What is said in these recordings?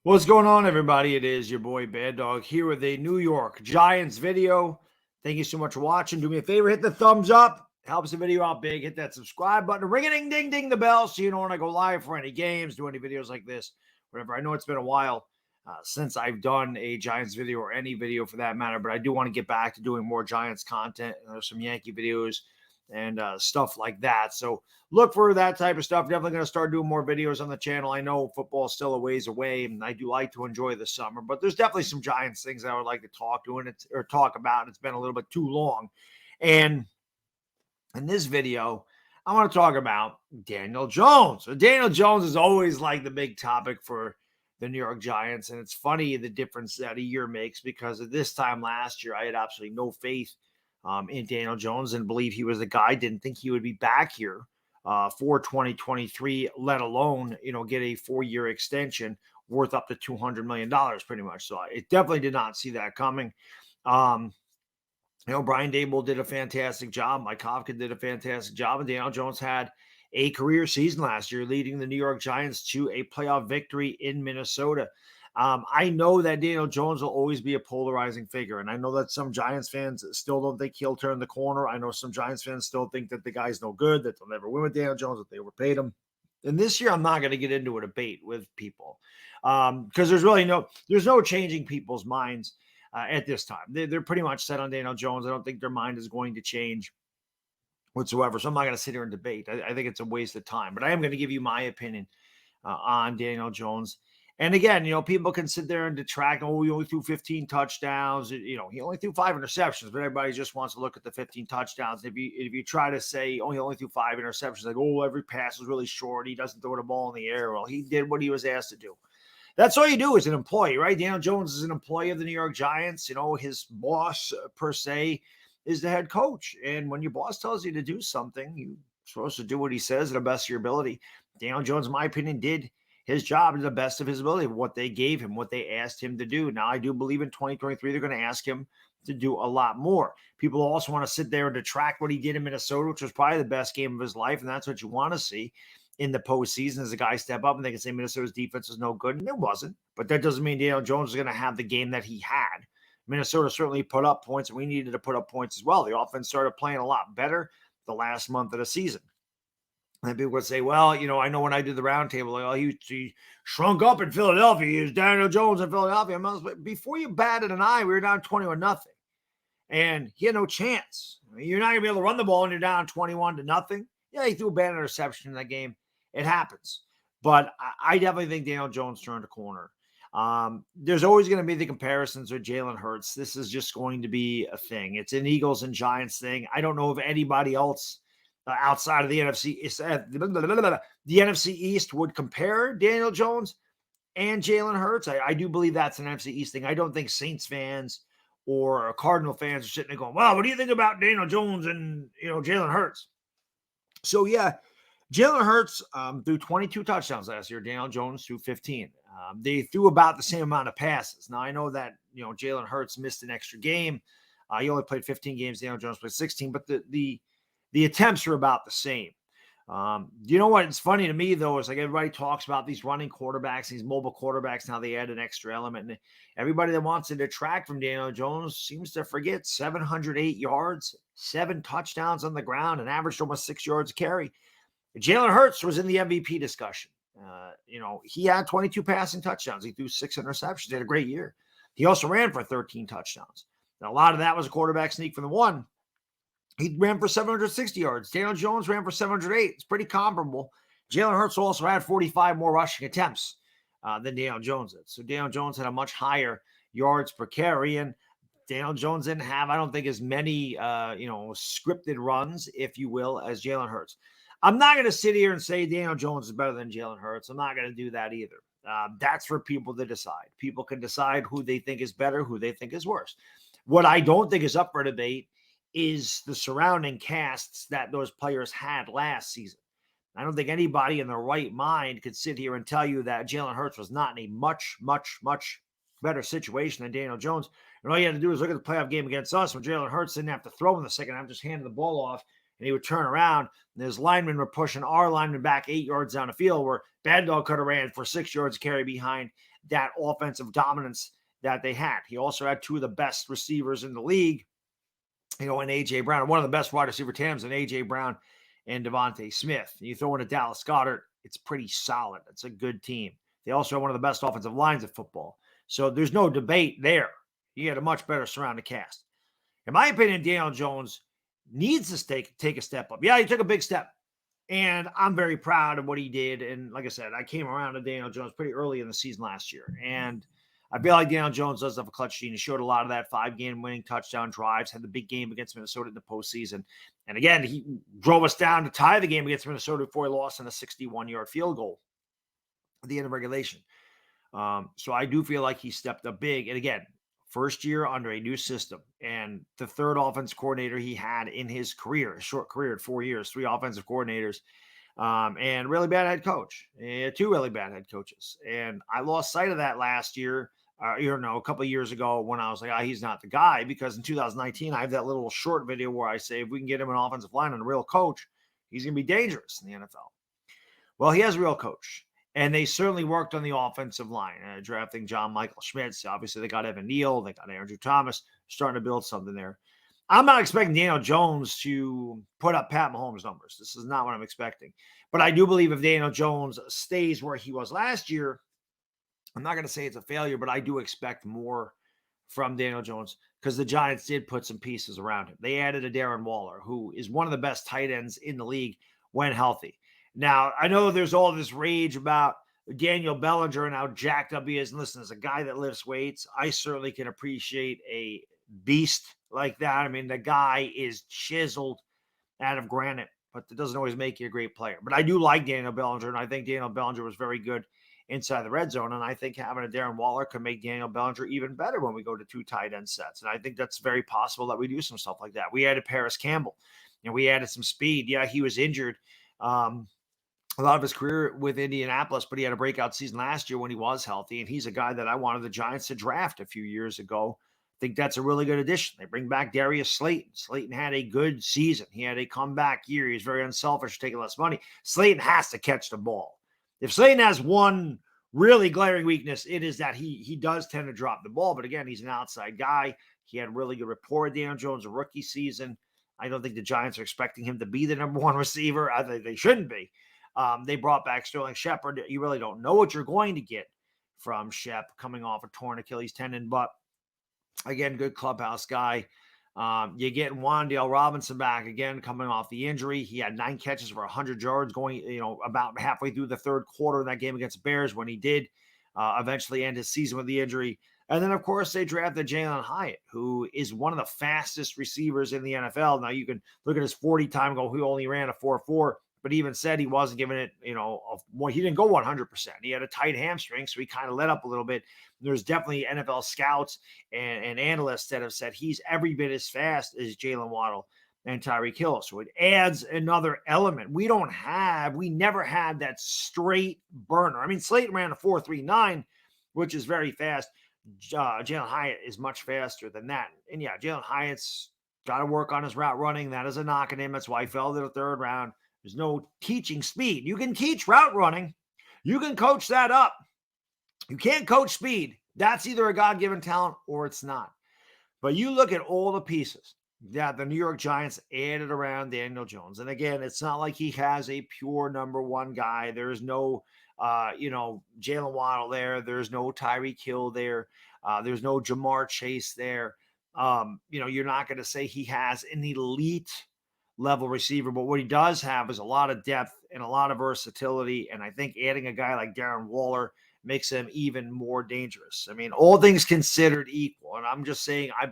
What's going on, everybody? It is your boy Baddog here with a New York Giants video. Thank you so much for watching. Do me a favor, hit the thumbs up. Helps the video out big. Hit that subscribe button. Ring a ding ding ding the bell so you know when I go live for any games, do any videos like this, whatever. I know it's been a while since I've done a Giants video or any video for that matter, but I do want to get back to doing more Giants content. There's some Yankee videos and stuff like that. So look for that type of stuff. Definitely going to start doing more videos on the channel. I know football is still a ways away, and I do like to enjoy the summer, but there's definitely some Giants things I would like to talk about. It's been a little bit too long. And in this video, I want to talk about Daniel Jones. So Daniel Jones is always like the big topic for the New York Giants, and it's funny the difference that a year makes, because at this time last year, I had absolutely no faith in Daniel Jones and believe he was the guy. Didn't think he would be back here for 2023, let alone, get a 4-year extension worth up to $200 million pretty much. So I definitely did not see that coming. Brian Daboll did a fantastic job. Mike Kafka did a fantastic job. And Daniel Jones had a career season last year, leading the New York Giants to a playoff victory in Minnesota. I know that Daniel Jones will always be a polarizing figure, and I know that some Giants fans still don't think he'll turn the corner. I know some Giants fans still think that the guy's no good, that they'll never win with Daniel Jones, that they overpaid him. And this year, I'm not going to get into a debate with people because there's no changing people's minds at this time. They're pretty much set on Daniel Jones. I don't think their mind is going to change whatsoever. So I'm not going to sit here and debate. I think it's a waste of time. But I am going to give you my opinion on Daniel Jones. And again, people can sit there and detract. Oh, he only threw 15 touchdowns. He only threw 5 interceptions, but everybody just wants to look at the 15 touchdowns. If you try to say, oh, he only threw 5 interceptions, like, oh, every pass was really short, he doesn't throw the ball in the air. Well, he did what he was asked to do. That's all you do as an employee, right? Daniel Jones is an employee of the New York Giants. His boss, per se, is the head coach. And when your boss tells you to do something, you're supposed to do what he says to the best of your ability. Daniel Jones, in my opinion, did his job to the best of his ability, what they gave him, what they asked him to do. Now, I do believe in 2023, they're going to ask him to do a lot more. People also want to sit there and detract what he did in Minnesota, which was probably the best game of his life, and that's what you want to see in the postseason as a guy step up, and they can say Minnesota's defense was no good, and it wasn't. But that doesn't mean Daniel Jones is going to have the game that he had. Minnesota certainly put up points, and we needed to put up points as well. The offense started playing a lot better the last month of the season. And people would say, well, I know when I did the roundtable, like, oh, he shrunk up in Philadelphia. He was Daniel Jones in Philadelphia. Before you batted an eye, we were down 21-0. And he had no chance. You're not going to be able to run the ball when you're down 21-0. Yeah, he threw a bad interception in that game. It happens. But I definitely think Daniel Jones turned a corner. There's always going to be the comparisons with Jalen Hurts. This is just going to be a thing. It's an Eagles and Giants thing. I don't know if anybody else outside of the NFC East would compare Daniel Jones and Jalen Hurts. I do believe that's an NFC East thing. I don't think Saints fans or Cardinal fans are sitting there going, well, what do you think about Daniel Jones and, Jalen Hurts? So, yeah, Jalen Hurts threw 22 touchdowns last year. Daniel Jones threw 15. They threw about the same amount of passes. Now, I know that, Jalen Hurts missed an extra game. He only played 15 games. Daniel Jones played 16, but the attempts are about the same. You know what? It's funny to me, though, is like everybody talks about these running quarterbacks, these mobile quarterbacks. Now they add an extra element. And everybody that wants to detract from Daniel Jones seems to forget 708 yards, 7 touchdowns on the ground, and averaged almost 6 yards a carry. Jalen Hurts was in the MVP discussion. He had 22 passing touchdowns. He threw 6 interceptions. He had a great year. He also ran for 13 touchdowns. Now, a lot of that was a quarterback sneak from the one. He ran for 760 yards. Daniel Jones ran for 708. It's pretty comparable. Jalen Hurts also had 45 more rushing attempts than Daniel Jones did. So Daniel Jones had a much higher yards per carry, and Daniel Jones didn't have, I don't think, as many, scripted runs, if you will, as Jalen Hurts. I'm not going to sit here and say Daniel Jones is better than Jalen Hurts. I'm not going to do that either. That's for people to decide. People can decide who they think is better, who they think is worse. What I don't think is up for debate is the surrounding casts that those players had last season. I don't think anybody in their right mind could sit here and tell you that Jalen Hurts was not in a much, much, much better situation than Daniel Jones. And all you had to do is look at the playoff game against us when Jalen Hurts didn't have to throw in the second half, just handed the ball off, and he would turn around, and his linemen were pushing our linemen back 8 yards down the field, where Baddog could have ran for 6 yards carry behind that offensive dominance that they had. He also had two of the best receivers in the league, in A.J. Brown, one of the best wide receiver tandems in A.J. Brown and Devontae Smith. You throw in a Dallas Goedert, it's pretty solid. It's a good team. They also have one of the best offensive lines of football. So there's no debate there. He had a much better surrounding cast. In my opinion, Daniel Jones needs to take a step up. Yeah, he took a big step. And I'm very proud of what he did. And like I said, I came around to Daniel Jones pretty early in the season last year. And I feel like Daniel Jones does have a clutch gene. He showed a lot of that 5-game winning touchdown drives, had the big game against Minnesota in the postseason. And again, he drove us down to tie the game against Minnesota before he lost on a 61-yard field goal at the end of regulation. So I do feel like he stepped up big. And again, first year under a new system, and the third offense coordinator he had in his career, a short career at 4 years, 3 offensive coordinators, and really bad head coach, 2 really bad head coaches. And I lost sight of that last year, a couple of years ago, when I was like, he's not the guy, because in 2019, I have that little short video where I say, if we can get him an offensive line and a real coach, he's going to be dangerous in the NFL. Well, he has a real coach. And they certainly worked on the offensive line, drafting John Michael Schmitz. Obviously, they got Evan Neal. They got Andrew Thomas, starting to build something there. I'm not expecting Daniel Jones to put up Pat Mahomes numbers. This is not what I'm expecting. But I do believe if Daniel Jones stays where he was last year, I'm not going to say it's a failure, but I do expect more from Daniel Jones, because the Giants did put some pieces around him. They added a Darren Waller, who is one of the best tight ends in the league when healthy. Now, I know there's all this rage about Daniel Bellinger and how jacked up he is. And listen, as a guy that lifts weights, I certainly can appreciate a beast like that. I mean, the guy is chiseled out of granite, but that doesn't always make you a great player. But I do like Daniel Bellinger, and I think Daniel Bellinger was very good inside the red zone. And I think having a Darren Waller could make Daniel Bellinger even better when we go to 2 tight end sets. And I think that's very possible that we do some stuff like that. We added Paris Campbell, and we added some speed. Yeah, he was injured a lot of his career with Indianapolis, but he had a breakout season last year when he was healthy. And he's a guy that I wanted the Giants to draft a few years ago. I think that's a really good addition. They bring back Darius Slayton. Slayton had a good season. He had a comeback year. He was very unselfish, taking less money. Slayton has to catch the ball. If Slayton has one really glaring weakness, it is that he does tend to drop the ball. But again, he's an outside guy. He had really good rapport with Daniel Jones, a rookie season. I don't think the Giants are expecting him to be the number 1 receiver. I think they shouldn't be. They brought back Sterling Shepard. You really don't know what you're going to get from Shep coming off a torn Achilles tendon, but again, good clubhouse guy. You get Wan'Dale Robinson back again, coming off the injury. He had 9 catches for 100 yards going, about halfway through the third quarter in that game against the Bears, when he did eventually end his season with the injury. And then, of course, they drafted Jalen Hyatt, who is one of the fastest receivers in the NFL. Now, you can look at his 40 time goal. He only ran a 4.4. But he even said he wasn't giving it, he didn't go 100%. He had a tight hamstring, so he kind of let up a little bit. There's definitely NFL scouts and analysts that have said he's every bit as fast as Jalen Waddle and Tyreek Hill. So it adds another element. We never had that straight burner. I mean, Slayton ran a 4.39, which is very fast. Jalen Hyatt is much faster than that. And yeah, Jalen Hyatt's got to work on his route running. That is a knock on him. That's why he fell to the 3rd round. There's no teaching speed. You can teach route running. You can coach that up. You can't coach speed. That's either a God-given talent or it's not. But you look at all the pieces that the New York Giants added around Daniel Jones. And again, it's not like he has a pure number 1 guy. There's no, Jalen Waddle there. There's no Tyreek Hill there. There's no Jamar Chase there. You're not going to say he has an elite level receiver, but what he does have is a lot of depth and a lot of versatility. And I think adding a guy like Darren Waller makes him even more dangerous. I mean, all things considered equal. And I'm just saying, I'm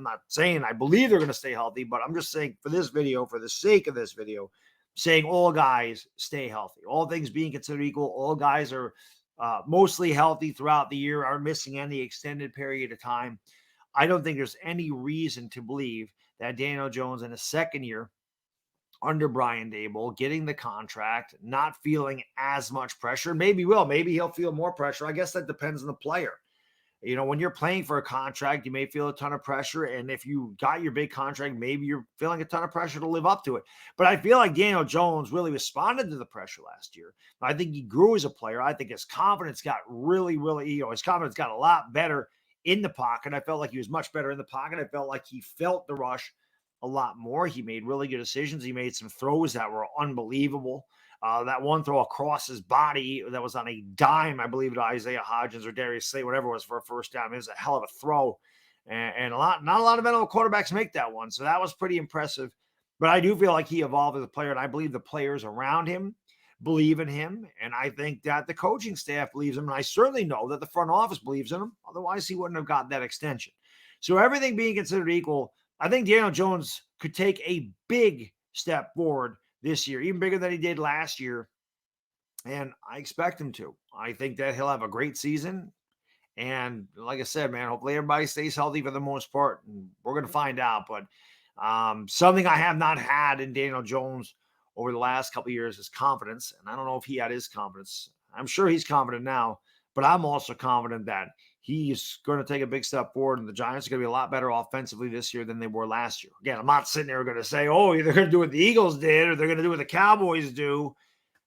not saying I believe they're going to stay healthy, but I'm just saying for this video, for the sake of this video, saying all guys stay healthy. All things being considered equal, all guys are mostly healthy throughout the year, are missing any extended period of time. I don't think there's any reason to believe that Daniel Jones in his second year under Brian Daboll, getting the contract, not feeling as much pressure, maybe he'll feel more pressure. I guess that depends on the player. You know, when you're playing for a contract, you may feel a ton of pressure. And if you got your big contract, maybe you're feeling a ton of pressure to live up to it. But I feel like Daniel Jones really responded to the pressure last year. I think he grew as a player. I think his confidence got really, really, his confidence got a lot better in the pocket. I felt like he was much better in the pocket. I felt like he felt the rush a lot more. He made really good decisions. He made some throws that were unbelievable. That one throw across his body that was on a dime, I believe, to Isaiah Hodgins or Darius Slay, whatever it was, for a first down. It was a hell of a throw. And not a lot of NFL quarterbacks make that one. So that was pretty impressive. But I do feel like he evolved as a player, and I believe the players around him believe in him. And I think that the coaching staff believes him. And I certainly know that the front office believes in him. Otherwise, he wouldn't have got that extension. So everything being considered equal, I think Daniel Jones could take a big step forward this year, even bigger than he did last year. And I expect him to. I think that he'll have a great season. And like I said, man, hopefully everybody stays healthy for the most part. And we're going to find out. But something I have not had in Daniel Jones over the last couple of years is confidence. And I don't know if he had his confidence. I'm sure he's confident now, but I'm also confident that he's going to take a big step forward, and the Giants are going to be a lot better offensively this year than they were last year. Again, I'm not sitting there going to say, oh, they're going to do what the Eagles did or they're going to do what the Cowboys do.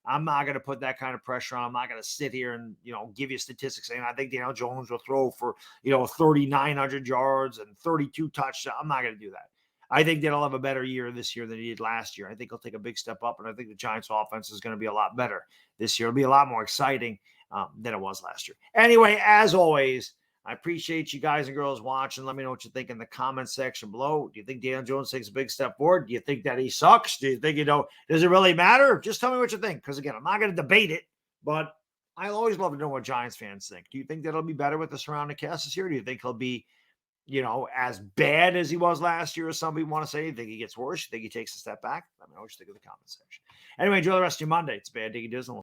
I'm not going to put that kind of pressure on. I'm not going to sit here and, give you statistics saying I think Daniel Jones will throw for, 3,900 yards and 32 touchdowns. I'm not going to do that. I think that he'll have a better year this year than he did last year. I think he'll take a big step up, and I think the Giants offense is going to be a lot better this year. It'll be a lot more exciting than it was last year. Anyway, as always, I appreciate you guys and girls watching. Let me know what you think in the comment section below. Do you think Daniel Jones takes a big step forward? Do you think that he sucks? Do you think, does it really matter? Just tell me what you think. Because again, I'm not going to debate it, but I always love to know what Giants fans think. Do you think that he'll be better with the surrounding cast this year? Do you think he'll be, as bad as he was last year, as some people want to say? Do you think he gets worse? Do you think he takes a step back? Let me know what you think in the comment section. Anyway, enjoy the rest of your Monday. It's Bad Diggy Dizzle.